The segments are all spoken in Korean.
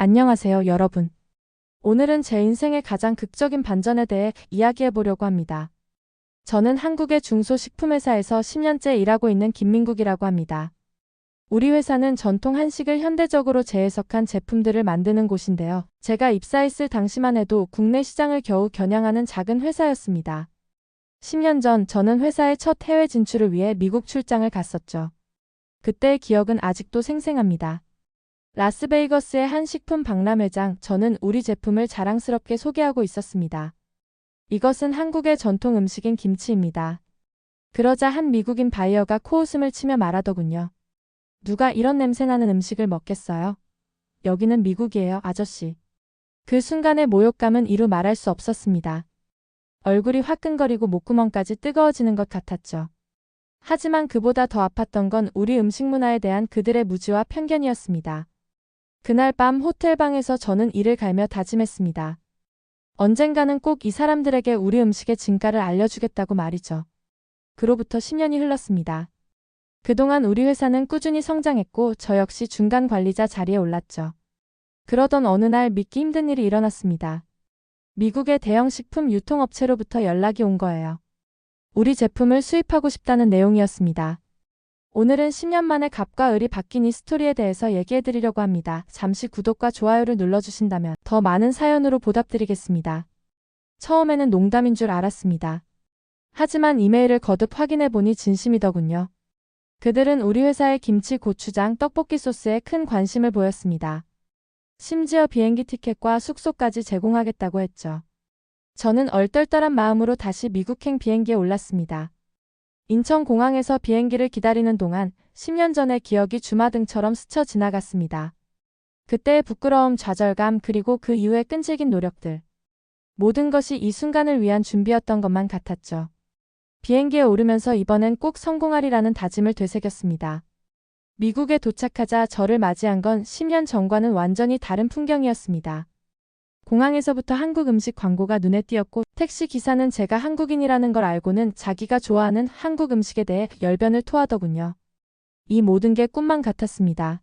안녕하세요, 여러분. 오늘은 제 인생의 가장 극적인 반전에 대해 이야기해 보려고 합니다. 저는 한국의 중소식품회사에서 10년째 일하고 있는 김민국이라고 합니다. 우리 회사는 전통 한식을 현대적으로 재해석한 제품들을 만드는 곳인데요. 제가 입사했을 당시만 해도 국내 시장을 겨우 겨냥하는 작은 회사였습니다. 10년 전 저는 회사의 첫 해외 진출을 위해 미국 출장을 갔었죠. 그때의 기억은 아직도 생생합니다. 라스베이거스의 한 식품 박람회장, 저는 우리 제품을 자랑스럽게 소개하고 있었습니다. 이것은 한국의 전통 음식인 김치입니다. 그러자 한 미국인 바이어가 코웃음을 치며 말하더군요. 누가 이런 냄새나는 음식을 먹겠어요? 여기는 미국이에요, 아저씨. 그 순간의 모욕감은 이루 말할 수 없었습니다. 얼굴이 화끈거리고 목구멍까지 뜨거워지는 것 같았죠. 하지만 그보다 더 아팠던 건 우리 음식 문화에 대한 그들의 무지와 편견이었습니다. 그날 밤 호텔방에서 저는 이를 갈며 다짐했습니다. 언젠가는 꼭 이 사람들에게 우리 음식의 진가를 알려주겠다고 말이죠. 그로부터 10년이 흘렀습니다. 그동안 우리 회사는 꾸준히 성장했고 저 역시 중간 관리자 자리에 올랐죠. 그러던 어느 날 믿기 힘든 일이 일어났습니다. 미국의 대형 식품 유통업체로부터 연락이 온 거예요. 우리 제품을 수입하고 싶다는 내용이었습니다. 오늘은 10년 만에 갑과 을이 바뀐 이 스토리에 대해서 얘기해드리려고 합니다. 잠시 구독과 좋아요를 눌러주신다면 더 많은 사연으로 보답드리겠습니다. 처음에는 농담인 줄 알았습니다. 하지만 이메일을 거듭 확인해보니 진심이더군요. 그들은 우리 회사의 김치, 고추장, 떡볶이 소스에 큰 관심을 보였습니다. 심지어 비행기 티켓과 숙소까지 제공하겠다고 했죠. 저는 얼떨떨한 마음으로 다시 미국행 비행기에 올랐습니다. 인천공항에서 비행기를 기다리는 동안 10년 전의 기억이 주마등처럼 스쳐 지나갔습니다. 그때의 부끄러움, 좌절감, 그리고 그 이후의 끈질긴 노력들. 모든 것이 이 순간을 위한 준비였던 것만 같았죠. 비행기에 오르면서 이번엔 꼭 성공하리라는 다짐을 되새겼습니다. 미국에 도착하자 저를 맞이한 건 10년 전과는 완전히 다른 풍경이었습니다. 공항에서부터 한국 음식 광고가 눈에 띄었고 택시 기사는 제가 한국인이라는 걸 알고는 자기가 좋아하는 한국 음식에 대해 열변을 토하더군요. 이 모든 게 꿈만 같았습니다.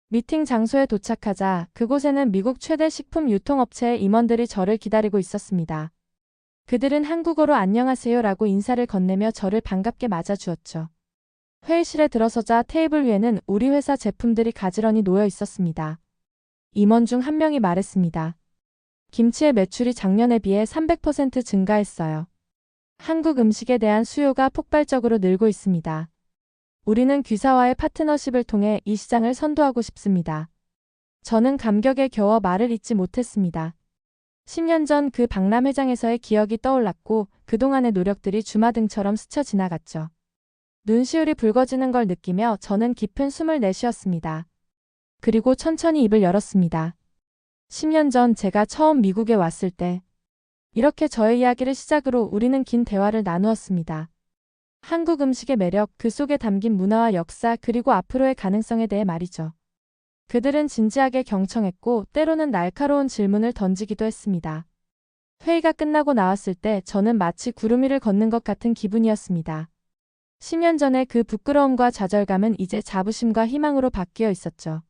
미팅 장소에 도착하자 그곳에는 미국 최대 식품 유통업체의 임원들이 저를 기다리고 있었습니다. 그들은 한국어로 안녕하세요라고 인사를 건네며 저를 반갑게 맞아주었죠. 회의실에 들어서자 테이블 위에는 우리 회사 제품들이 가지런히 놓여 있었습니다. 임원 중 한 명이 말했습니다. 김치의 매출이 작년에 비해 300% 증가했어요. 한국 음식에 대한 수요가 폭발적으로 늘고 있습니다. 우리는 귀사와의 파트너십을 통해 이 시장을 선도하고 싶습니다. 저는 감격에 겨워 말을 잇지 못했습니다. 10년 전 그 박람회장에서의 기억이 떠올랐고 그동안의 노력들이 주마등처럼 스쳐 지나갔죠. 눈시울이 붉어지는 걸 느끼며 저는 깊은 숨을 내쉬었습니다. 그리고 천천히 입을 열었습니다. 10년 전 제가 처음 미국에 왔을 때 이렇게 저의 이야기를 시작으로 우리는 긴 대화를 나누었습니다. 한국 음식의 매력, 그 속에 담긴 문화와 역사, 그리고 앞으로의 가능성에 대해 말이죠. 그들은 진지하게 경청했고 때로는 날카로운 질문을 던지기도 했습니다. 회의가 끝나고 나왔을 때 저는 마치 구름 위를 걷는 것 같은 기분이었습니다. 10년 전의 그 부끄러움과 좌절감은 이제 자부심과 희망으로 바뀌어 있었죠.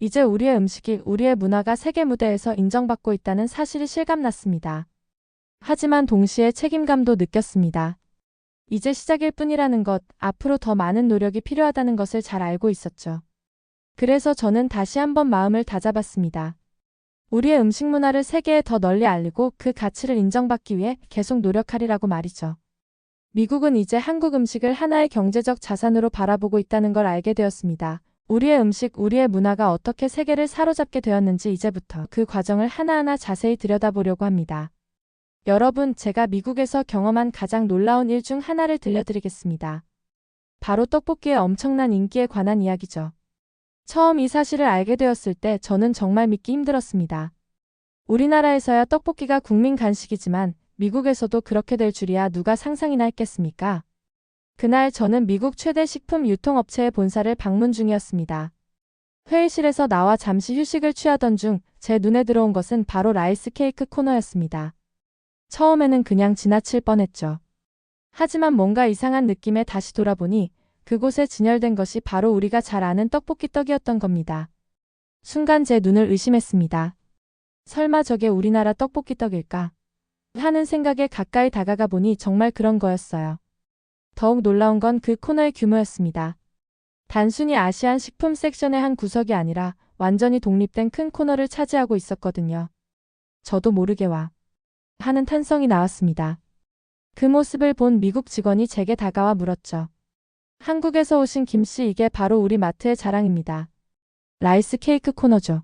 이제 우리의 음식이, 우리의 문화가 세계 무대에서 인정받고 있다는 사실이 실감났습니다. 하지만 동시에 책임감도 느꼈습니다. 이제 시작일 뿐이라는 것, 앞으로 더 많은 노력이 필요하다는 것을 잘 알고 있었죠. 그래서 저는 다시 한번 마음을 다잡았습니다. 우리의 음식 문화를 세계에 더 널리 알리고 그 가치를 인정받기 위해 계속 노력하리라고 말이죠. 미국은 이제 한국 음식을 하나의 경제적 자산으로 바라보고 있다는 걸 알게 되었습니다. 우리의 음식, 우리의 문화가 어떻게 세계를 사로잡게 되었는지 이제부터 그 과정을 하나하나 자세히 들여다보려고 합니다. 여러분, 제가 미국에서 경험한 가장 놀라운 일 중 하나를 들려드리겠습니다. 바로 떡볶이의 엄청난 인기에 관한 이야기죠. 처음 이 사실을 알게 되었을 때 저는 정말 믿기 힘들었습니다. 우리나라에서야 떡볶이가 국민 간식이지만 미국에서도 그렇게 될 줄이야 누가 상상이나 했겠습니까? 그날 저는 미국 최대 식품 유통업체의 본사를 방문 중이었습니다. 회의실에서 나와 잠시 휴식을 취하던 중 제 눈에 들어온 것은 바로 라이스 케이크 코너였습니다. 처음에는 그냥 지나칠 뻔했죠. 하지만 뭔가 이상한 느낌에 다시 돌아보니 그곳에 진열된 것이 바로 우리가 잘 아는 떡볶이 떡이었던 겁니다. 순간 제 눈을 의심했습니다. 설마 저게 우리나라 떡볶이 떡일까? 하는 생각에 가까이 다가가 보니 정말 그런 거였어요. 더욱 놀라운 건 그 코너의 규모였습니다. 단순히 아시안 식품 섹션의 한 구석이 아니라 완전히 독립된 큰 코너를 차지하고 있었거든요. 저도 모르게 와 하는 탄성이 나왔습니다. 그 모습을 본 미국 직원이 제게 다가와 물었죠. 한국에서 오신 김 씨, 이게 바로 우리 마트의 자랑입니다. 라이스 케이크 코너죠.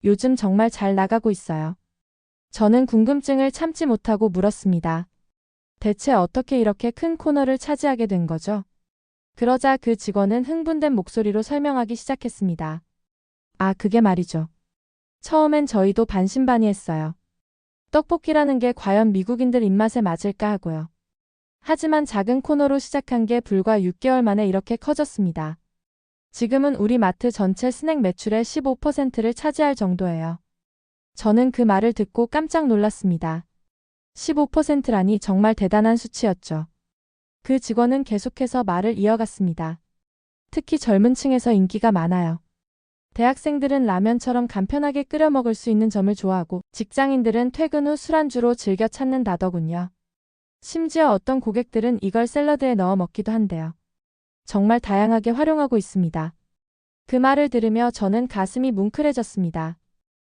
요즘 정말 잘 나가고 있어요. 저는 궁금증을 참지 못하고 물었습니다. 대체 어떻게 이렇게 큰 코너를 차지하게 된 거죠? 그러자 그 직원은 흥분된 목소리로 설명하기 시작했습니다. 아, 그게 말이죠. 처음엔 저희도 반신반의했어요. 떡볶이라는 게 과연 미국인들 입맛에 맞을까 하고요. 하지만 작은 코너로 시작한 게 불과 6개월 만에 이렇게 커졌습니다. 지금은 우리 마트 전체 스낵 매출의 15%를 차지할 정도예요. 저는 그 말을 듣고 깜짝 놀랐습니다. 15%라니 정말 대단한 수치였죠. 그 직원은 계속해서 말을 이어갔습니다. 특히 젊은 층에서 인기가 많아요. 대학생들은 라면처럼 간편하게 끓여 먹을 수 있는 점을 좋아하고 직장인들은 퇴근 후 술안주로 즐겨 찾는다더군요. 심지어 어떤 고객들은 이걸 샐러드에 넣어 먹기도 한대요. 정말 다양하게 활용하고 있습니다. 그 말을 들으며 저는 가슴이 뭉클해졌습니다.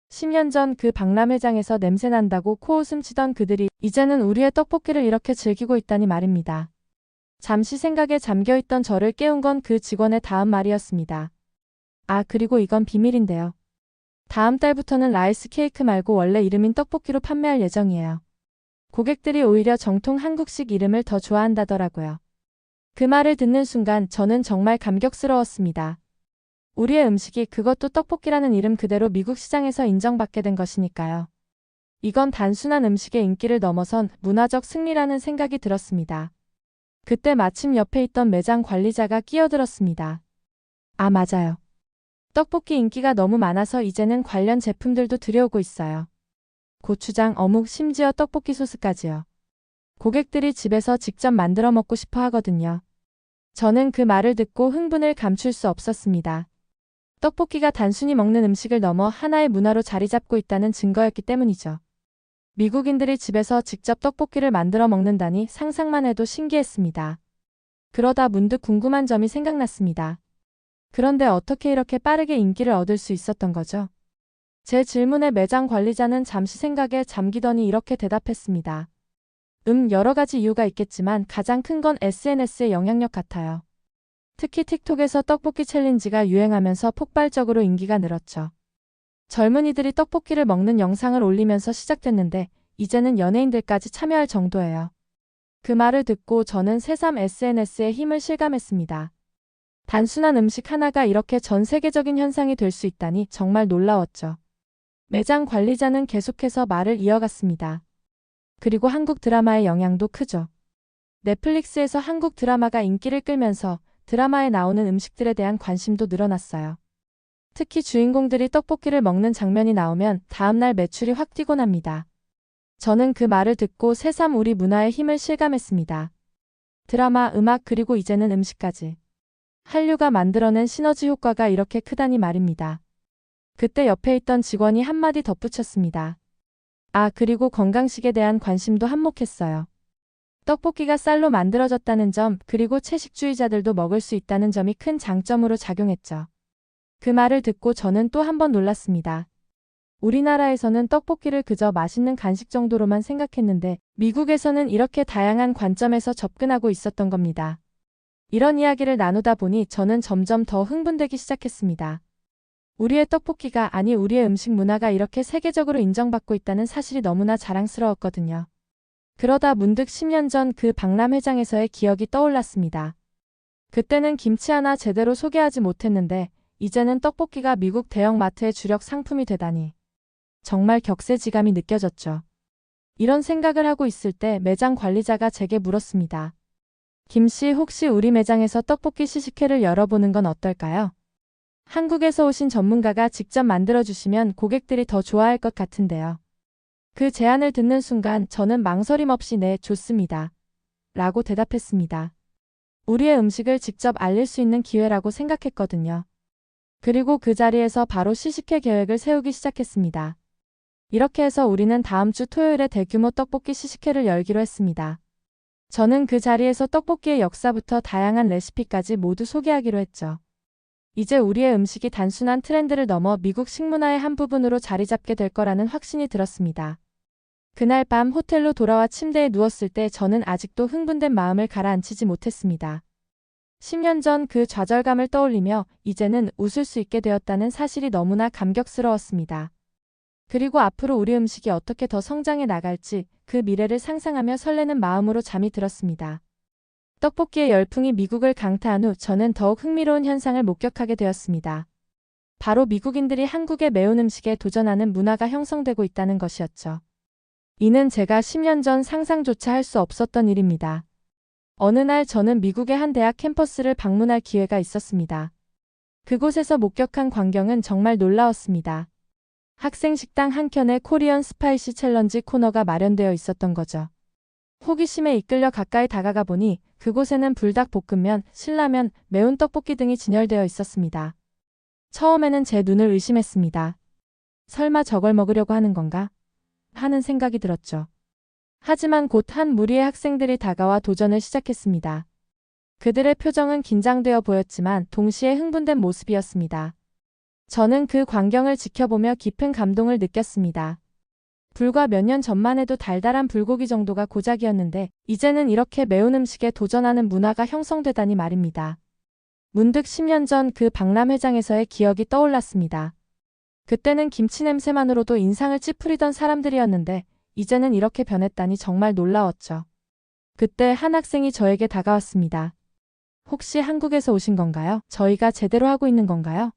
10년 전 그 박람회장에서 냄새난다고 코웃음 치던 그들이 이제는 우리의 떡볶이를 이렇게 즐기고 있다니 말입니다. 잠시 생각에 잠겨있던 저를 깨운 건 그 직원의 다음 말이었습니다. 아, 그리고 이건 비밀인데요. 다음 달부터는 라이스 케이크 말고 원래 이름인 떡볶이로 판매할 예정이에요. 고객들이 오히려 정통 한국식 이름을 더 좋아한다더라고요. 그 말을 듣는 순간 저는 정말 감격스러웠습니다. 우리의 음식이, 그것도 떡볶이라는 이름 그대로 미국 시장에서 인정받게 된 것이니까요. 이건 단순한 음식의 인기를 넘어선 문화적 승리라는 생각이 들었습니다. 그때 마침 옆에 있던 매장 관리자가 끼어들었습니다. 아, 맞아요. 떡볶이 인기가 너무 많아서 이제는 관련 제품들도 들여오고 있어요. 고추장, 어묵, 심지어 떡볶이 소스까지요. 고객들이 집에서 직접 만들어 먹고 싶어 하거든요. 저는 그 말을 듣고 흥분을 감출 수 없었습니다. 떡볶이가 단순히 먹는 음식을 넘어 하나의 문화로 자리 잡고 있다는 증거였기 때문이죠. 미국인들이 집에서 직접 떡볶이를 만들어 먹는다니 상상만 해도 신기했습니다. 그러다 문득 궁금한 점이 생각났습니다. 그런데 어떻게 이렇게 빠르게 인기를 얻을 수 있었던 거죠? 제 질문에 매장 관리자는 잠시 생각에 잠기더니 이렇게 대답했습니다. 여러 가지 이유가 있겠지만 가장 큰 건 SNS의 영향력 같아요. 특히 틱톡에서 떡볶이 챌린지가 유행하면서 폭발적으로 인기가 늘었죠. 젊은이들이 떡볶이를 먹는 영상을 올리면서 시작됐는데 이제는 연예인들까지 참여할 정도예요. 그 말을 듣고 저는 새삼 SNS의 힘을 실감했습니다. 단순한 음식 하나가 이렇게 전 세계적인 현상이 될 수 있다니 정말 놀라웠죠. 매장 관리자는 계속해서 말을 이어갔습니다. 그리고 한국 드라마의 영향도 크죠. 넷플릭스에서 한국 드라마가 인기를 끌면서 드라마에 나오는 음식들에 대한 관심도 늘어났어요. 특히 주인공들이 떡볶이를 먹는 장면이 나오면 다음날 매출이 확 뛰곤 합니다. 저는 그 말을 듣고 새삼 우리 문화의 힘을 실감했습니다. 드라마, 음악, 그리고 이제는 음식까지. 한류가 만들어낸 시너지 효과가 이렇게 크다니 말입니다. 그때 옆에 있던 직원이 한마디 덧붙였습니다. 아, 그리고 건강식에 대한 관심도 한몫했어요. 떡볶이가 쌀로 만들어졌다는 점, 그리고 채식주의자들도 먹을 수 있다는 점이 큰 장점으로 작용했죠. 그 말을 듣고 저는 또 한 번 놀랐습니다. 우리나라에서는 떡볶이를 그저 맛있는 간식 정도로만 생각했는데 미국에서는 이렇게 다양한 관점에서 접근하고 있었던 겁니다. 이런 이야기를 나누다 보니 저는 점점 더 흥분되기 시작했습니다. 우리의 떡볶이가, 아니 우리의 음식 문화가 이렇게 세계적으로 인정받고 있다는 사실이 너무나 자랑스러웠거든요. 그러다 문득 10년 전 그 박람회장에서의 기억이 떠올랐습니다. 그때는 김치 하나 제대로 소개하지 못했는데 이제는 떡볶이가 미국 대형마트의 주력 상품이 되다니. 정말 격세지감이 느껴졌죠. 이런 생각을 하고 있을 때 매장 관리자가 제게 물었습니다. 김 씨, 혹시 우리 매장에서 떡볶이 시식회를 열어보는 건 어떨까요? 한국에서 오신 전문가가 직접 만들어주시면 고객들이 더 좋아할 것 같은데요. 그 제안을 듣는 순간 저는 망설임 없이 네, 좋습니다. 라고 대답했습니다. 우리의 음식을 직접 알릴 수 있는 기회라고 생각했거든요. 그리고 그 자리에서 바로 시식회 계획을 세우기 시작했습니다. 이렇게 해서 우리는 다음 주 토요일에 대규모 떡볶이 시식회를 열기로 했습니다. 저는 그 자리에서 떡볶이의 역사부터 다양한 레시피까지 모두 소개하기로 했죠. 이제 우리의 음식이 단순한 트렌드를 넘어 미국 식문화의 한 부분으로 자리 잡게 될 거라는 확신이 들었습니다. 그날 밤 호텔로 돌아와 침대에 누웠을 때 저는 아직도 흥분된 마음을 가라앉히지 못했습니다. 10년 전 그 좌절감을 떠올리며 이제는 웃을 수 있게 되었다는 사실이 너무나 감격스러웠습니다. 그리고 앞으로 우리 음식이 어떻게 더 성장해 나갈지 그 미래를 상상하며 설레는 마음으로 잠이 들었습니다. 떡볶이의 열풍이 미국을 강타한 후 저는 더욱 흥미로운 현상을 목격하게 되었습니다. 바로 미국인들이 한국의 매운 음식에 도전하는 문화가 형성되고 있다는 것이었죠. 이는 제가 10년 전 상상조차 할 수 없었던 일입니다. 어느 날 저는 미국의 한 대학 캠퍼스를 방문할 기회가 있었습니다. 그곳에서 목격한 광경은 정말 놀라웠습니다. 학생 식당 한켠에 코리안 스파이시 챌린지 코너가 마련되어 있었던 거죠. 호기심에 이끌려 가까이 다가가 보니 그곳에는 불닭볶음면, 신라면, 매운 떡볶이 등이 진열되어 있었습니다. 처음에는 제 눈을 의심했습니다. 설마 저걸 먹으려고 하는 건가? 하는 생각이 들었죠. 하지만 곧 한 무리의 학생들이 다가와 도전을 시작했습니다. 그들의 표정은 긴장되어 보였지만 동시에 흥분된 모습이었습니다. 저는 그 광경을 지켜보며 깊은 감동을 느꼈습니다. 불과 몇 년 전만 해도 달달한 불고기 정도가 고작이었는데 이제는 이렇게 매운 음식에 도전하는 문화가 형성되다니 말입니다. 문득 10년 전 그 박람회장에서의 기억이 떠올랐습니다. 그때는 김치 냄새만으로도 인상을 찌푸리던 사람들이었는데 이제는 이렇게 변했다니 정말 놀라웠죠. 그때 한 학생이 저에게 다가왔습니다. 혹시 한국에서 오신 건가요? 저희가 제대로 하고 있는 건가요?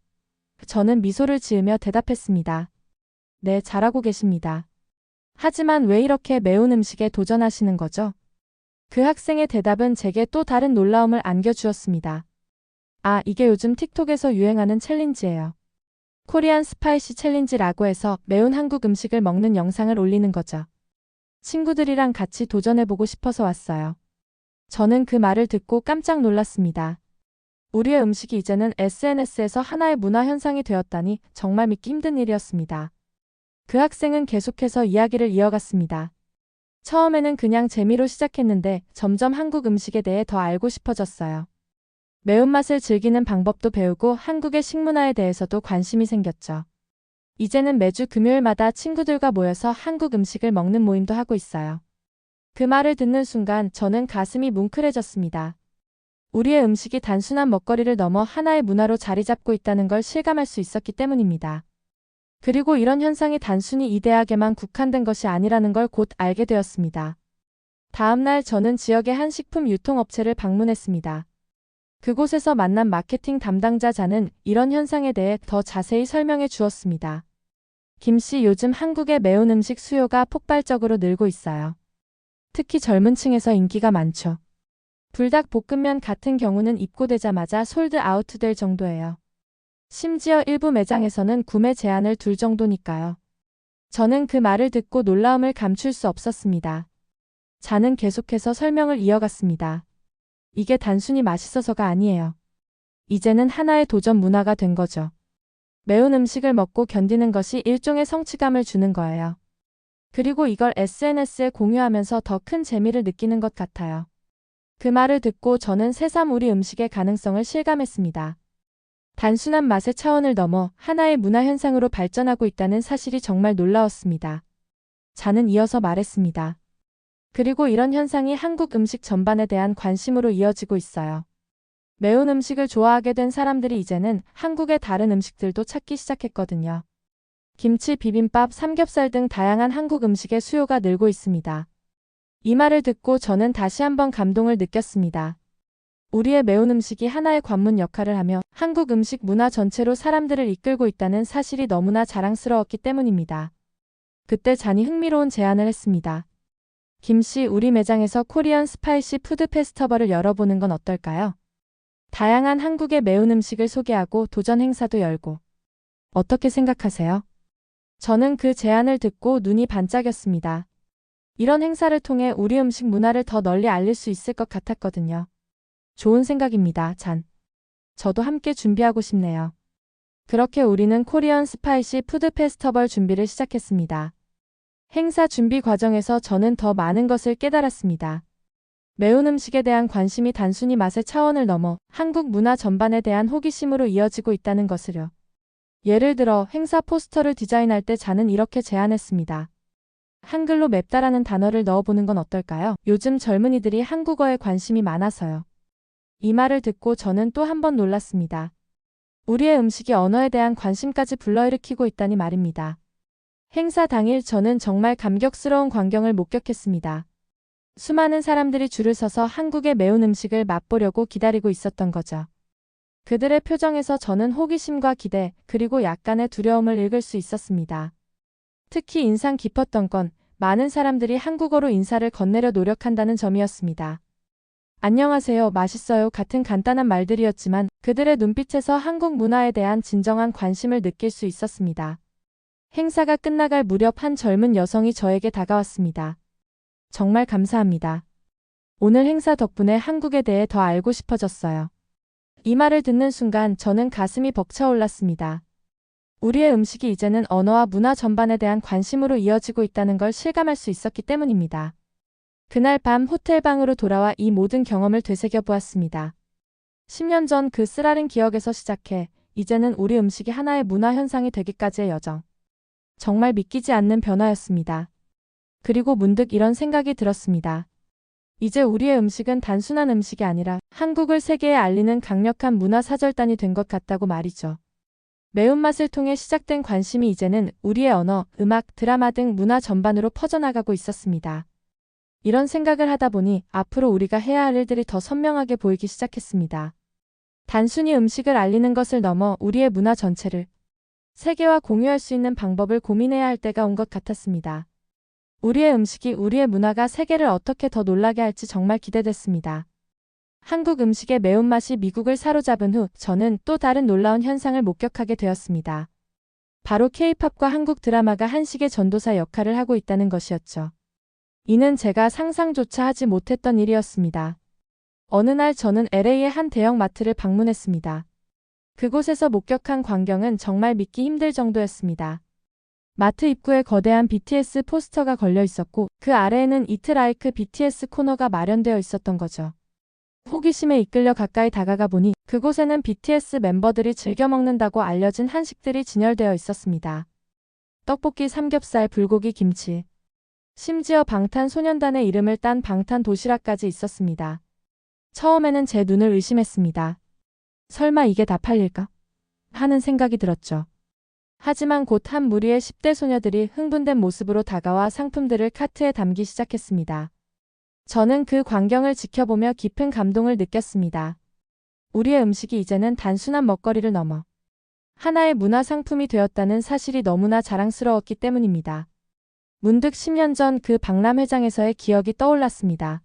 저는 미소를 지으며 대답했습니다. 네, 잘하고 계십니다. 하지만 왜 이렇게 매운 음식에 도전하시는 거죠? 그 학생의 대답은 제게 또 다른 놀라움을 안겨주었습니다. 아, 이게 요즘 틱톡에서 유행하는 챌린지예요. 코리안 스파이시 챌린지라고 해서 매운 한국 음식을 먹는 영상을 올리는 거죠. 친구들이랑 같이 도전해보고 싶어서 왔어요. 저는 그 말을 듣고 깜짝 놀랐습니다. 우리의 음식이 이제는 SNS에서 하나의 문화 현상이 되었다니 정말 믿기 힘든 일이었습니다. 그 학생은 계속해서 이야기를 이어갔습니다. 처음에는 그냥 재미로 시작했는데 점점 한국 음식에 대해 더 알고 싶어졌어요. 매운맛을 즐기는 방법도 배우고 한국의 식문화에 대해서도 관심이 생겼죠. 이제는 매주 금요일마다 친구들과 모여서 한국 음식을 먹는 모임도 하고 있어요. 그 말을 듣는 순간 저는 가슴이 뭉클해졌습니다. 우리의 음식이 단순한 먹거리를 넘어 하나의 문화로 자리 잡고 있다는 걸 실감할 수 있었기 때문입니다. 그리고 이런 현상이 단순히 이 대학에만 국한된 것이 아니라는 걸 곧 알게 되었습니다. 다음 날 저는 지역의 한 식품 유통업체를 방문했습니다. 그곳에서 만난 마케팅 담당자자는 이런 현상에 대해 더 자세히 설명해 주었습니다. 김 씨, 요즘 한국의 매운 음식 수요가 폭발적으로 늘고 있어요. 특히 젊은 층에서 인기가 많죠. 불닭볶음면 같은 경우는 입고되자마자 솔드 아웃 될 정도예요. 심지어 일부 매장에서는 구매 제한을 둘 정도니까요. 저는 그 말을 듣고 놀라움을 감출 수 없었습니다. 자는 계속해서 설명을 이어갔습니다. 이게 단순히 맛있어서가 아니에요. 이제는 하나의 도전 문화가 된 거죠. 매운 음식을 먹고 견디는 것이 일종의 성취감을 주는 거예요. 그리고 이걸 SNS에 공유하면서 더 큰 재미를 느끼는 것 같아요. 그 말을 듣고 저는 새삼 우리 음식의 가능성을 실감했습니다. 단순한 맛의 차원을 넘어 하나의 문화 현상으로 발전하고 있다는 사실이 정말 놀라웠습니다. 자는 이어서 말했습니다. 그리고 이런 현상이 한국 음식 전반에 대한 관심으로 이어지고 있어요. 매운 음식을 좋아하게 된 사람들이 이제는 한국의 다른 음식들도 찾기 시작했거든요. 김치, 비빔밥, 삼겹살 등 다양한 한국 음식의 수요가 늘고 있습니다. 이 말을 듣고 저는 다시 한번 감동을 느꼈습니다. 우리의 매운 음식이 하나의 관문 역할을 하며 한국 음식 문화 전체로 사람들을 이끌고 있다는 사실이 너무나 자랑스러웠기 때문입니다. 그때 잔이 흥미로운 제안을 했습니다. 김 씨, 우리 매장에서 코리안 스파이시 푸드 페스티벌을 열어보는 건 어떨까요? 다양한 한국의 매운 음식을 소개하고 도전 행사도 열고. 어떻게 생각하세요? 저는 그 제안을 듣고 눈이 반짝였습니다. 이런 행사를 통해 우리 음식 문화를 더 널리 알릴 수 있을 것 같았거든요. 좋은 생각입니다, 잔. 저도 함께 준비하고 싶네요. 그렇게 우리는 코리안 스파이시 푸드 페스티벌 준비를 시작했습니다. 행사 준비 과정에서 저는 더 많은 것을 깨달았습니다. 매운 음식에 대한 관심이 단순히 맛의 차원을 넘어 한국 문화 전반에 대한 호기심으로 이어지고 있다는 것을요. 예를 들어 행사 포스터를 디자인할 때 저는 이렇게 제안했습니다. 한글로 맵다라는 단어를 넣어보는 건 어떨까요? 요즘 젊은이들이 한국어에 관심이 많아서요. 이 말을 듣고 저는 또 한 번 놀랐습니다. 우리의 음식이 언어에 대한 관심까지 불러일으키고 있다니 말입니다. 행사 당일 저는 정말 감격스러운 광경을 목격했습니다. 수많은 사람들이 줄을 서서 한국의 매운 음식을 맛보려고 기다리고 있었던 거죠. 그들의 표정에서 저는 호기심과 기대, 그리고 약간의 두려움을 읽을 수 있었습니다. 특히 인상 깊었던 건 많은 사람들이 한국어로 인사를 건네려 노력한다는 점이었습니다. 안녕하세요, 맛있어요 같은 간단한 말들이었지만 그들의 눈빛에서 한국 문화에 대한 진정한 관심을 느낄 수 있었습니다. 행사가 끝나갈 무렵 한 젊은 여성이 저에게 다가왔습니다. 정말 감사합니다. 오늘 행사 덕분에 한국에 대해 더 알고 싶어졌어요. 이 말을 듣는 순간 저는 가슴이 벅차올랐습니다. 우리의 음식이 이제는 언어와 문화 전반에 대한 관심으로 이어지고 있다는 걸 실감할 수 있었기 때문입니다. 그날 밤 호텔 방으로 돌아와 이 모든 경험을 되새겨 보았습니다. 10년 전 그 쓰라린 기억에서 시작해 이제는 우리 음식이 하나의 문화 현상이 되기까지의 여정. 정말 믿기지 않는 변화였습니다. 그리고 문득 이런 생각이 들었습니다. 이제 우리의 음식은 단순한 음식이 아니라 한국을 세계에 알리는 강력한 문화 사절단이 된 것 같다고 말이죠. 매운맛을 통해 시작된 관심이 이제는 우리의 언어, 음악, 드라마 등 문화 전반으로 퍼져나가고 있었습니다. 이런 생각을 하다 보니 앞으로 우리가 해야 할 일들이 더 선명하게 보이기 시작했습니다. 단순히 음식을 알리는 것을 넘어 우리의 문화 전체를 세계와 공유할 수 있는 방법을 고민해야 할 때가 온 것 같았습니다. 우리의 음식이 우리의 문화가 세계를 어떻게 더 놀라게 할지 정말 기대됐습니다. 한국 음식의 매운맛이 미국을 사로잡은 후 저는 또 다른 놀라운 현상을 목격하게 되었습니다. 바로 K-팝과 한국 드라마가 한식의 전도사 역할을 하고 있다는 것이었죠. 이는 제가 상상조차 하지 못했던 일이었습니다. 어느 날 저는 LA의 한 대형 마트를 방문했습니다. 그곳에서 목격한 광경은 정말 믿기 힘들 정도였습니다. 마트 입구에 거대한 BTS 포스터가 걸려 있었고 그 아래에는 Eat Like BTS 코너가 마련되어 있었던 거죠. 호기심에 이끌려 가까이 다가가 보니 그곳에는 BTS 멤버들이 즐겨 먹는다고 알려진 한식들이 진열되어 있었습니다. 떡볶이, 삼겹살, 불고기, 김치. 심지어 방탄소년단의 이름을 딴 방탄 도시락까지 있었습니다. 처음에는 제 눈을 의심했습니다. 설마 이게 다 팔릴까? 하는 생각이 들었죠. 하지만 곧 한 무리의 10대 소녀들이 흥분된 모습으로 다가와 상품들을 카트에 담기 시작했습니다. 저는 그 광경을 지켜보며 깊은 감동을 느꼈습니다. 우리의 음식이 이제는 단순한 먹거리를 넘어 하나의 문화 상품이 되었다는 사실이 너무나 자랑스러웠기 때문입니다. 문득 10년 전 그 박람회장에서의 기억이 떠올랐습니다.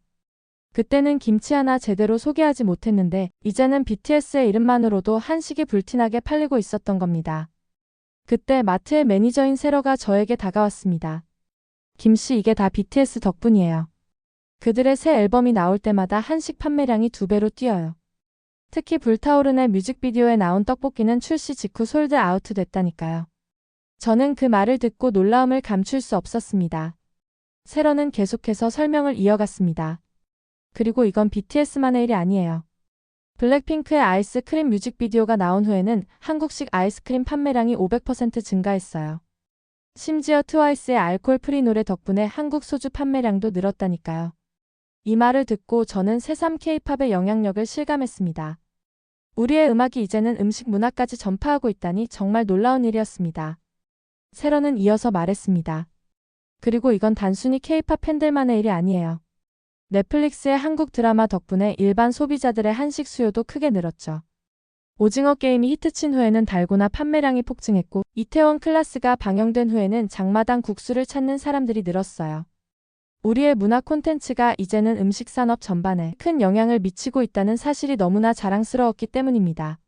그때는 김치 하나 제대로 소개하지 못했는데 이제는 BTS의 이름만으로도 한식이 불티나게 팔리고 있었던 겁니다. 그때 마트의 매니저인 세러가 저에게 다가왔습니다. 김씨, 이게 다 BTS 덕분이에요. 그들의 새 앨범이 나올 때마다 한식 판매량이 2배로 뛰어요. 특히 불타오르네 뮤직비디오에 나온 떡볶이는 출시 직후 솔드 아우트 됐다니까요. 저는 그 말을 듣고 놀라움을 감출 수 없었습니다. 세러는 계속해서 설명을 이어갔습니다. 그리고 이건 BTS만의 일이 아니에요. 블랙핑크의 아이스크림 뮤직비디오가 나온 후에는 한국식 아이스크림 판매량이 500% 증가했어요. 심지어 트와이스의 알코올 프리 노래 덕분에 한국 소주 판매량도 늘었다니까요. 이 말을 듣고 저는 새삼 K-팝의 영향력을 실감했습니다. 우리의 음악이 이제는 음식 문화까지 전파하고 있다니 정말 놀라운 일이었습니다. 세러는 이어서 말했습니다. 그리고 이건 단순히 K-팝 팬들만의 일이 아니에요. 넷플릭스의 한국 드라마 덕분에 일반 소비자들의 한식 수요도 크게 늘었죠. 오징어 게임이 히트친 후에는 달고나 판매량이 폭증했고 이태원 클라스가 방영된 후에는 장마당 국수를 찾는 사람들이 늘었어요. 우리의 문화 콘텐츠가 이제는 음식 산업 전반에 큰 영향을 미치고 있다는 사실이 너무나 자랑스러웠기 때문입니다.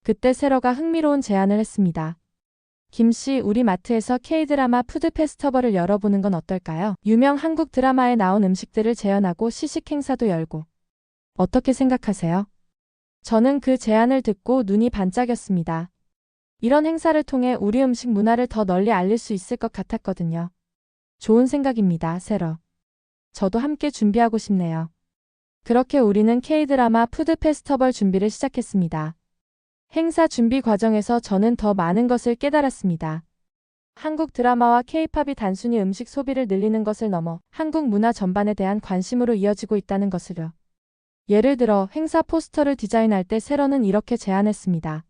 그때 세러가 흥미로운 제안을 했습니다. 김씨, 우리 마트에서 K-드라마 푸드 페스티벌을 열어보는 건 어떨까요? 유명 한국 드라마에 나온 음식들을 재현하고 시식 행사도 열고. 어떻게 생각하세요? 저는 그 제안을 듣고 눈이 반짝였습니다. 이런 행사를 통해 우리 음식 문화를 더 널리 알릴 수 있을 것 같았거든요. 좋은 생각입니다, 세러. 저도 함께 준비하고 싶네요. 그렇게 우리는 K-드라마 푸드 페스티벌 준비를 시작했습니다. 행사 준비 과정에서 저는 더 많은 것을 깨달았습니다. 한국 드라마와 K-팝이 단순히 음식 소비를 늘리는 것을 넘어 한국 문화 전반에 대한 관심으로 이어지고 있다는 것을요. 예를 들어 행사 포스터를 디자인할 때 세러는 이렇게 제안했습니다.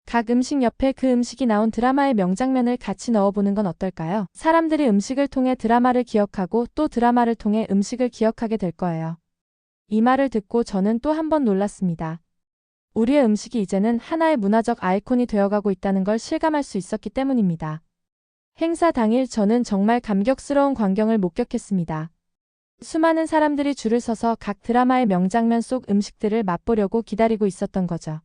각 음식 옆에 그 음식이 나온 드라마의 명장면을 같이 넣어보는 건 어떨까요? 사람들이 음식을 통해 드라마를 기억하고 또 드라마를 통해 음식을 기억하게 될 거예요. 이 말을 듣고 저는 또 한 번 놀랐습니다. 우리의 음식이 이제는 하나의 문화적 아이콘이 되어가고 있다는 걸 실감할 수 있었기 때문입니다. 행사 당일 저는 정말 감격스러운 광경을 목격했습니다. 수많은 사람들이 줄을 서서 각 드라마의 명장면 속 음식들을 맛보려고 기다리고 있었던 거죠.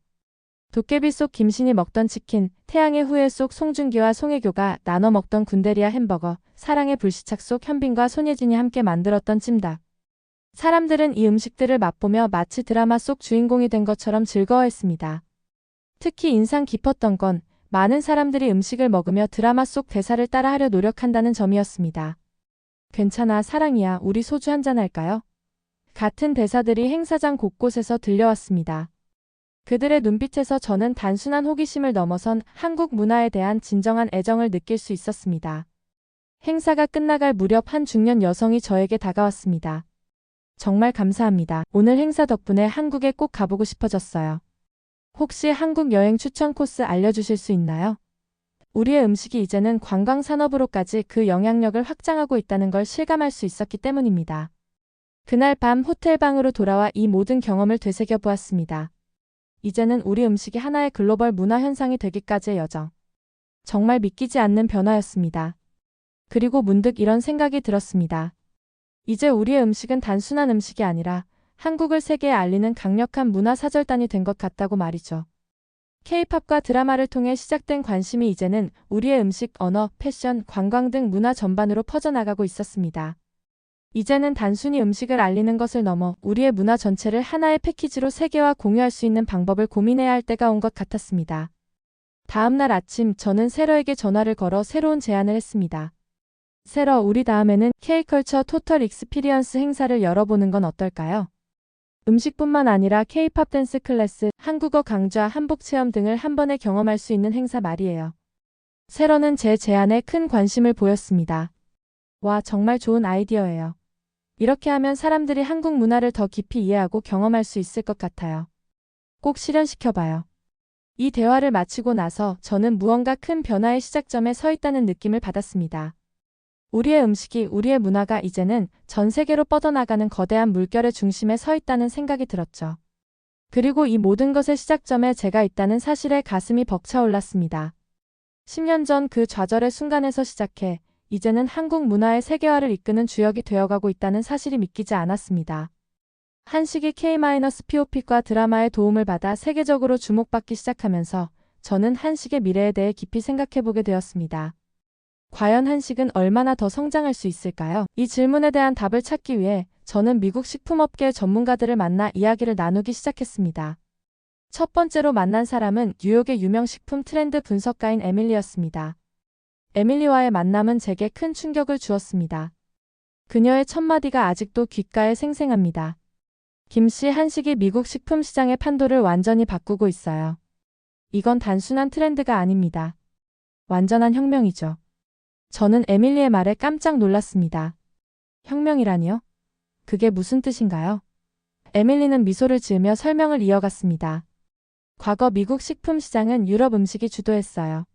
도깨비 속 김신이 먹던 치킨, 태양의 후예 속 송중기와 송혜교가 나눠 먹던 군대리아 햄버거, 사랑의 불시착 속 현빈과 손예진이 함께 만들었던 찜닭. 사람들은 이 음식들을 맛보며 마치 드라마 속 주인공이 된 것처럼 즐거워했습니다. 특히 인상 깊었던 건 많은 사람들이 음식을 먹으며 드라마 속 대사를 따라하려 노력한다는 점이었습니다. 괜찮아, 사랑이야, 우리 소주 한잔 할까요? 같은 대사들이 행사장 곳곳에서 들려왔습니다. 그들의 눈빛에서 저는 단순한 호기심을 넘어선 한국 문화에 대한 진정한 애정을 느낄 수 있었습니다. 행사가 끝나갈 무렵 한 중년 여성이 저에게 다가왔습니다. 정말 감사합니다. 오늘 행사 덕분에 한국에 꼭 가보고 싶어졌어요. 혹시 한국 여행 추천 코스 알려주실 수 있나요? 우리의 음식이 이제는 관광 산업으로까지 그 영향력을 확장하고 있다는 걸 실감할 수 있었기 때문입니다. 그날 밤 호텔 방으로 돌아와 이 모든 경험을 되새겨 보았습니다. 이제는 우리 음식이 하나의 글로벌 문화 현상이 되기까지의 여정. 정말 믿기지 않는 변화였습니다. 그리고 문득 이런 생각이 들었습니다. 이제 우리의 음식은 단순한 음식이 아니라 한국을 세계에 알리는 강력한 문화 사절단이 된 것 같다고 말이죠. K-팝과 드라마를 통해 시작된 관심이 이제는 우리의 음식, 언어, 패션, 관광 등 문화 전반으로 퍼져나가고 있었습니다. 이제는 단순히 음식을 알리는 것을 넘어 우리의 문화 전체를 하나의 패키지로 세계와 공유할 수 있는 방법을 고민해야 할 때가 온 것 같았습니다. 다음 날 아침 저는 세러에게 전화를 걸어 새로운 제안을 했습니다. 세러, 우리 다음에는 K-컬처 토털 익스피리언스 행사를 열어보는 건 어떨까요? 음식뿐만 아니라 K-팝 댄스 클래스, 한국어 강좌, 한복 체험 등을 한 번에 경험할 수 있는 행사 말이에요. 세러는 제 제안에 큰 관심을 보였습니다. 와, 정말 좋은 아이디어예요. 이렇게 하면 사람들이 한국 문화를 더 깊이 이해하고 경험할 수 있을 것 같아요. 꼭 실현시켜봐요. 이 대화를 마치고 나서 저는 무언가 큰 변화의 시작점에 서 있다는 느낌을 받았습니다. 우리의 음식이, 우리의 문화가 이제는 전 세계로 뻗어나가는 거대한 물결의 중심에 서 있다는 생각이 들었죠. 그리고 이 모든 것의 시작점에 제가 있다는 사실에 가슴이 벅차올랐습니다. 10년 전 그 좌절의 순간에서 시작해 이제는 한국 문화의 세계화를 이끄는 주역이 되어가고 있다는 사실이 믿기지 않았습니다. 한식이 K-POP과 드라마의 도움을 받아 세계적으로 주목받기 시작하면서 저는 한식의 미래에 대해 깊이 생각해보게 되었습니다. 과연 한식은 얼마나 더 성장할 수 있을까요? 이 질문에 대한 답을 찾기 위해 저는 미국 식품업계 전문가들을 만나 이야기를 나누기 시작했습니다. 첫 번째로 만난 사람은 뉴욕의 유명 식품 트렌드 분석가인 에밀리였습니다. 에밀리와의 만남은 제게 큰 충격을 주었습니다. 그녀의 첫마디가 아직도 귓가에 생생합니다. 김씨, 한식이 미국 식품 시장의 판도를 완전히 바꾸고 있어요. 이건 단순한 트렌드가 아닙니다. 완전한 혁명이죠. 저는 에밀리의 말에 깜짝 놀랐습니다. 혁명이라니요? 그게 무슨 뜻인가요? 에밀리는 미소를 지으며 설명을 이어갔습니다. 과거 미국 식품 시장은 유럽 음식이 주도했어요.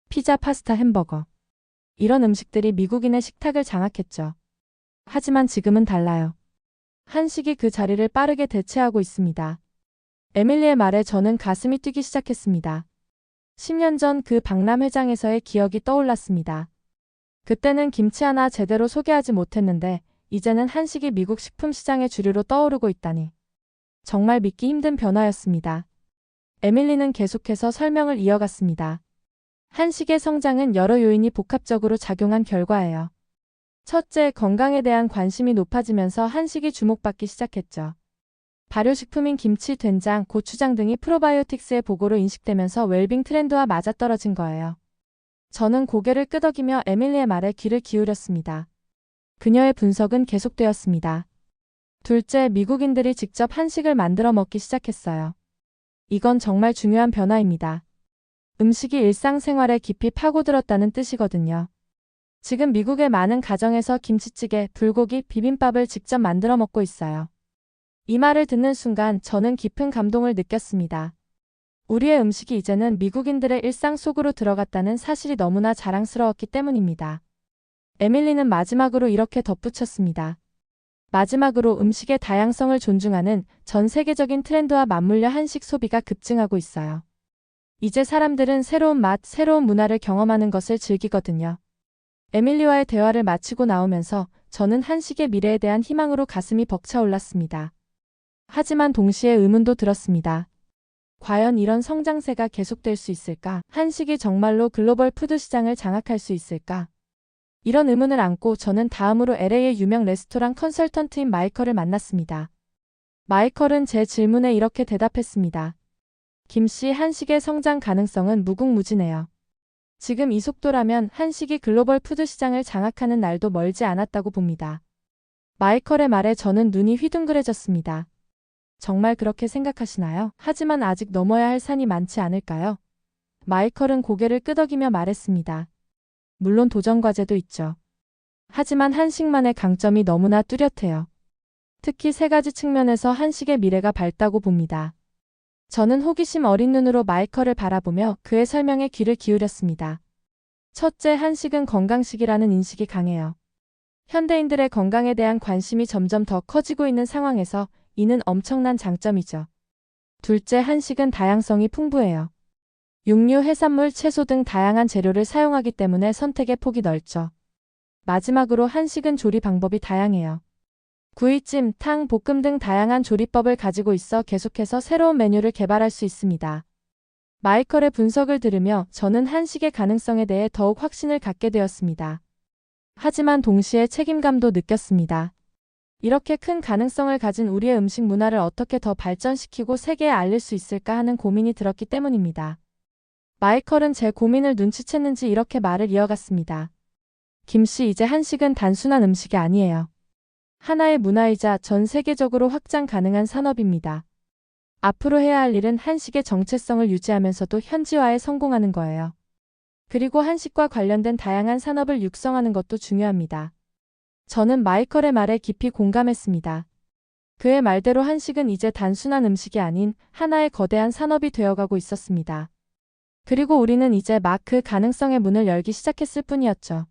피자, 파스타, 햄버거. 이런 음식들이 미국인의 식탁을 장악했죠. 하지만 지금은 달라요. 한식이 그 자리를 빠르게 대체하고 있습니다. 에밀리의 말에 저는 가슴이 뛰기 시작했습니다. 10년 전 그 박람회장에서의 기억이 떠올랐습니다. 그때는 김치 하나 제대로 소개하지 못했는데 이제는 한식이 미국 식품 시장의 주류로 떠오르고 있다니. 정말 믿기 힘든 변화였습니다. 에밀리는 계속해서 설명을 이어갔습니다. 한식의 성장은 여러 요인이 복합적으로 작용한 결과예요. 첫째, 건강에 대한 관심이 높아지면서 한식이 주목받기 시작했죠. 발효식품인 김치, 된장, 고추장 등이 프로바이오틱스의 보고로 인식되면서 웰빙 트렌드와 맞아떨어진 거예요. 저는 고개를 끄덕이며 에밀리의 말에 귀를 기울였습니다. 그녀의 분석은 계속되었습니다. 둘째, 미국인들이 직접 한식을 만들어 먹기 시작했어요. 이건 정말 중요한 변화입니다. 음식이 일상생활에 깊이 파고들었다는 뜻이거든요. 지금 미국의 많은 가정에서 김치찌개, 불고기, 비빔밥을 직접 만들어 먹고 있어요. 이 말을 듣는 순간 저는 깊은 감동을 느꼈습니다. 우리의 음식이 이제는 미국인들의 일상 속으로 들어갔다는 사실이 너무나 자랑스러웠기 때문입니다. 에밀리는 마지막으로 이렇게 덧붙였습니다. 마지막으로 음식의 다양성을 존중하는 전 세계적인 트렌드와 맞물려 한식 소비가 급증하고 있어요. 이제 사람들은 새로운 맛, 새로운 문화를 경험하는 것을 즐기거든요. 에밀리와의 대화를 마치고 나오면서 저는 한식의 미래에 대한 희망으로 가슴이 벅차올랐습니다. 하지만 동시에 의문도 들었습니다. 과연 이런 성장세가 계속될 수 있을까? 한식이 정말로 글로벌 푸드 시장을 장악할 수 있을까? 이런 의문을 안고 저는 다음으로 LA의 유명 레스토랑 컨설턴트인 마이컬을 만났습니다. 마이컬은 제 질문에 이렇게 대답했습니다. 김씨, 한식의 성장 가능성은 무궁무진해요. 지금 이 속도라면 한식이 글로벌 푸드 시장을 장악하는 날도 멀지 않았다고 봅니다. 마이컬의 말에 저는 눈이 휘둥그레졌습니다. 정말 그렇게 생각하시나요? 하지만 아직 넘어야 할 산이 많지 않을까요? 마이컬은 고개를 끄덕이며 말했습니다. 물론 도전 과제도 있죠. 하지만 한식만의 강점이 너무나 뚜렷해요. 특히 세 가지 측면에서 한식의 미래가 밝다고 봅니다. 저는 호기심 어린 눈으로 마이컬을 바라보며 그의 설명에 귀를 기울였습니다. 첫째, 한식은 건강식이라는 인식이 강해요. 현대인들의 건강에 대한 관심이 점점 더 커지고 있는 상황에서 이는 엄청난 장점이죠. 둘째, 한식은 다양성이 풍부해요. 육류, 해산물, 채소 등 다양한 재료를 사용하기 때문에 선택의 폭이 넓죠. 마지막으로 한식은 조리 방법이 다양해요. 구이찜, 탕, 볶음 등 다양한 조리법을 가지고 있어 계속해서 새로운 메뉴를 개발할 수 있습니다. 마이컬의 분석을 들으며 저는 한식의 가능성에 대해 더욱 확신을 갖게 되었습니다. 하지만 동시에 책임감도 느꼈습니다. 이렇게 큰 가능성을 가진 우리의 음식 문화를 어떻게 더 발전시키고 세계에 알릴 수 있을까 하는 고민이 들었기 때문입니다. 마이컬은 제 고민을 눈치챘는지 이렇게 말을 이어갔습니다. 김씨, 이제 한식은 단순한 음식이 아니에요. 하나의 문화이자 전 세계적으로 확장 가능한 산업입니다. 앞으로 해야 할 일은 한식의 정체성을 유지하면서도 현지화에 성공하는 거예요. 그리고 한식과 관련된 다양한 산업을 육성하는 것도 중요합니다. 저는 마이컬의 말에 깊이 공감했습니다. 그의 말대로 한식은 이제 단순한 음식이 아닌 하나의 거대한 산업이 되어가고 있었습니다. 그리고 우리는 이제 막 그 가능성의 문을 열기 시작했을 뿐이었죠.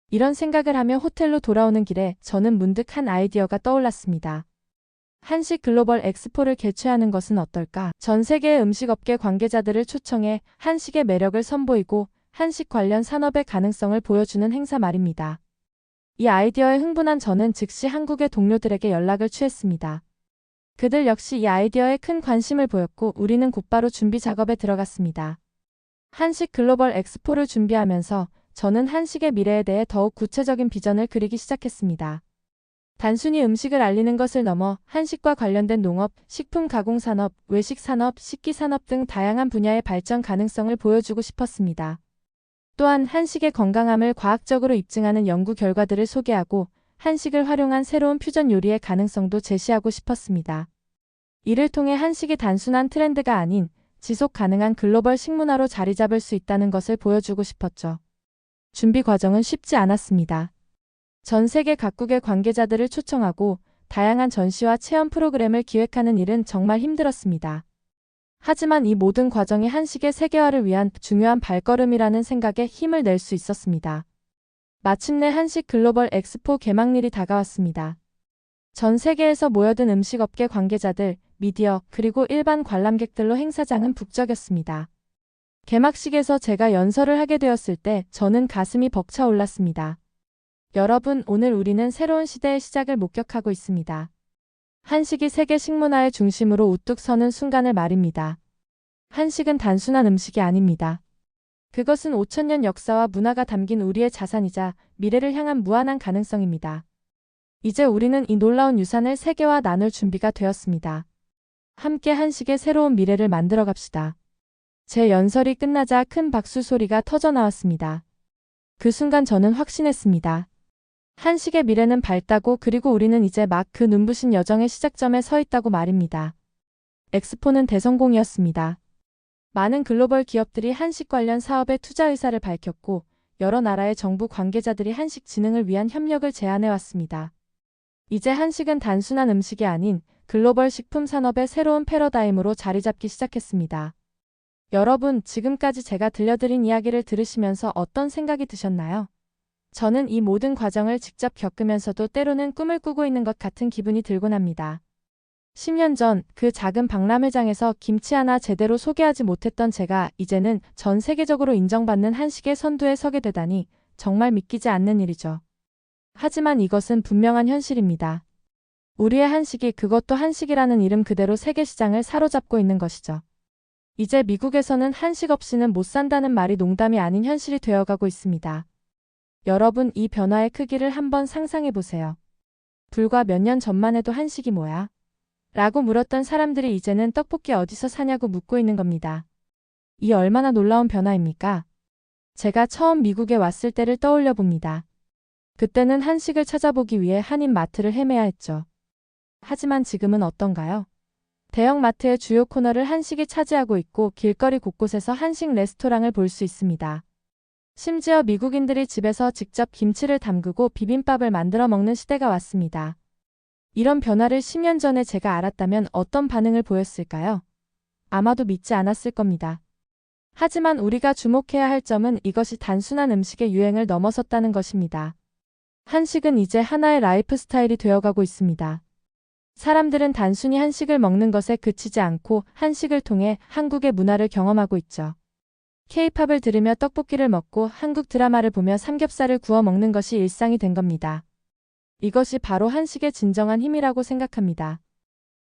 이런 생각을 하며 호텔로 돌아오는 길에 저는 문득 한 아이디어가 떠올랐습니다. 한식 글로벌 엑스포를 개최하는 것은 어떨까? 전 세계의 음식업계 관계자들을 초청해 한식의 매력을 선보이고 한식 관련 산업의 가능성을 보여주는 행사 말입니다. 이 아이디어에 흥분한 저는 즉시 한국의 동료들에게 연락을 취했습니다. 그들 역시 이 아이디어에 큰 관심을 보였고 우리는 곧바로 준비 작업에 들어갔습니다. 한식 글로벌 엑스포를 준비하면서 저는 한식의 미래에 대해 더욱 구체적인 비전을 그리기 시작했습니다. 단순히 음식을 알리는 것을 넘어 한식과 관련된 농업, 식품 가공산업, 외식산업, 식기산업 등 다양한 분야의 발전 가능성을 보여주고 싶었습니다. 또한 한식의 건강함을 과학적으로 입증하는 연구 결과들을 소개하고 한식을 활용한 새로운 퓨전 요리의 가능성도 제시하고 싶었습니다. 이를 통해 한식이 단순한 트렌드가 아닌 지속 가능한 글로벌 식문화로 자리 잡을 수 있다는 것을 보여주고 싶었죠. 준비 과정은 쉽지 않았습니다. 전 세계 각국의 관계자들을 초청하고 다양한 전시와 체험 프로그램을 기획하는 일은 정말 힘들었습니다. 하지만 이 모든 과정이 한식의 세계화를 위한 중요한 발걸음이라는 생각에 힘을 낼 수 있었습니다. 마침내 한식 글로벌 엑스포 개막일이 다가왔습니다. 전 세계에서 모여든 음식업계 관계자들, 미디어, 그리고 일반 관람객들로 행사장은 북적였습니다. 개막식에서 제가 연설을 하게 되었을 때 저는 가슴이 벅차올랐습니다. 여러분, 오늘 우리는 새로운 시대의 시작을 목격하고 있습니다. 한식이 세계 식문화의 중심으로 우뚝 서는 순간을 말입니다. 한식은 단순한 음식이 아닙니다. 그것은 5,000년 역사와 문화가 담긴 우리의 자산이자 미래를 향한 무한한 가능성입니다. 이제 우리는 이 놀라운 유산을 세계와 나눌 준비가 되었습니다. 함께 한식의 새로운 미래를 만들어 갑시다. 제 연설이 끝나자 큰 박수 소리가 터져 나왔습니다. 그 순간 저는 확신했습니다. 한식의 미래는 밝다고, 그리고 우리는 이제 막 그 눈부신 여정의 시작점에 서 있다고 말입니다. 엑스포는 대성공이었습니다. 많은 글로벌 기업들이 한식 관련 사업에 투자 의사를 밝혔고, 여러 나라의 정부 관계자들이 한식 진흥을 위한 협력을 제안해 왔습니다. 이제 한식은 단순한 음식이 아닌 글로벌 식품 산업의 새로운 패러다임으로 자리 잡기 시작했습니다. 여러분, 지금까지 제가 들려드린 이야기를 들으시면서 어떤 생각이 드셨나요? 저는 이 모든 과정을 직접 겪으면서도 때로는 꿈을 꾸고 있는 것 같은 기분이 들곤 합니다. 10년 전 그 작은 박람회장에서 김치 하나 제대로 소개하지 못했던 제가 이제는 전 세계적으로 인정받는 한식의 선두에 서게 되다니 정말 믿기지 않는 일이죠. 하지만 이것은 분명한 현실입니다. 우리의 한식이, 그것도 한식이라는 이름 그대로 세계 시장을 사로잡고 있는 것이죠. 이제 미국에서는 한식 없이는 못 산다는 말이 농담이 아닌 현실이 되어가고 있습니다. 여러분, 이 변화의 크기를 한번 상상해 보세요. 불과 몇 년 전만 해도 한식이 뭐야? 라고 물었던 사람들이 이제는 떡볶이 어디서 사냐고 묻고 있는 겁니다. 이 얼마나 놀라운 변화입니까? 제가 처음 미국에 왔을 때를 떠올려 봅니다. 그때는 한식을 찾아보기 위해 한인 마트를 헤매야 했죠. 하지만 지금은 어떤가요? 대형 마트의 주요 코너를 한식이 차지하고 있고, 길거리 곳곳에서 한식 레스토랑을 볼 수 있습니다. 심지어 미국인들이 집에서 직접 김치를 담그고 비빔밥을 만들어 먹는 시대가 왔습니다. 이런 변화를 10년 전에 제가 알았다면 어떤 반응을 보였을까요? 아마도 믿지 않았을 겁니다. 하지만 우리가 주목해야 할 점은 이것이 단순한 음식의 유행을 넘어섰다는 것입니다. 한식은 이제 하나의 라이프 스타일이 되어가고 있습니다. 사람들은 단순히 한식을 먹는 것에 그치지 않고 한식을 통해 한국의 문화를 경험하고 있죠. K-팝을 들으며 떡볶이를 먹고 한국 드라마를 보며 삼겹살을 구워 먹는 것이 일상이 된 겁니다. 이것이 바로 한식의 진정한 힘이라고 생각합니다.